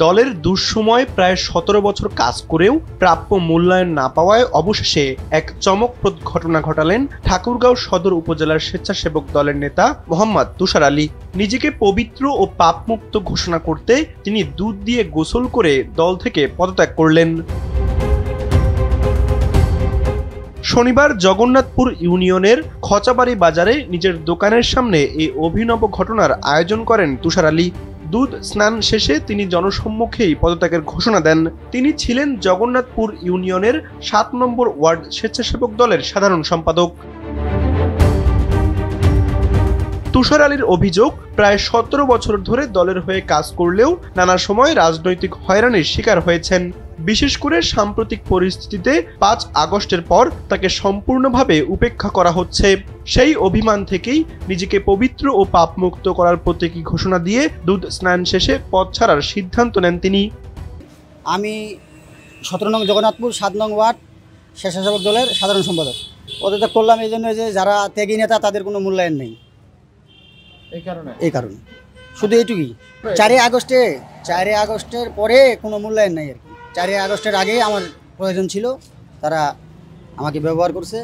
দলের দুঃসময় প্রায় ১৭ বছর কাজ করেও প্রাপ্য মূল্যায়ন না পাওয়ায় অবশেষে এক চমকপ্রদ ঘটনা ঘটালেন ঠাকুরগাঁও সদর উপজেলার স্বেচ্ছাসেবক দলের নেতা মোহাম্মদ তুষার আলী। নিজেকে পবিত্র ও পাপমুক্ত ঘোষণা করতে তিনি দুধ দিয়ে গোসল করে দল থেকে পদত্যাগ করলেন। শনিবার জগন্নাথপুর ইউনিয়নের খচাবাড়ি বাজারে নিজের দোকানের সামনে এই অভিনব ঘটনার আয়োজন করেন তুষার আলী। দুধ স্নান শেষে তিনি জনসম্মুখেই পদত্যাগের ঘোষণা দেন। তিনি ছিলেন জগন্নাথপুর ইউনিয়নের ৭ নম্বর ওয়ার্ড স্বেচ্ছাসেবক দলের সাধারণ সম্পাদক। তুষার আলীর অভিযোগ, প্রায় ১৭ বছর ধরে দলের হয়ে কাজ করলেও নানা সময় রাজনৈতিক হয়রানির শিকার হয়েছেন। বিশেষ করে সাম্প্রতিক পরিস্থিতিতে ৫ আগস্টের পর তাকে সম্পূর্ণভাবে উপেক্ষা করা হচ্ছে। সেই অভিমান থেকেই নিজেকে পবিত্র ও পাপমুক্ত করার প্রতীকী ঘোষণা দিয়ে দুধ স্নান শেষে পদ ছাড়ার সিদ্ধান্ত নেন তিনি। আমি ১৭ নং জগন্নাথপুর ৭ নং ওয়ার্ড স্বেচ্ছাসেবক দলের সাধারণ সম্পাদক। পদত্যাগ করলাম এই জন্য যে যারা ত্যাগী নেতা তাদের কোনো মূল্যায়ন নেই, এই কারণে শুধু এইটুকুই। ৪ আগস্টের পরে কোনো মূল্যায়ন নেই আর কি। ৪ আগস্টের আগেই আমার প্রয়োজন ছিল, তারা আমাকে ব্যবহার করছে।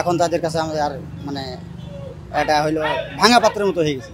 এখন তাদের কাছে আমাদের আর মানে এটা হইলো ভাঙা পাত্রের মতো হয়ে গেছে।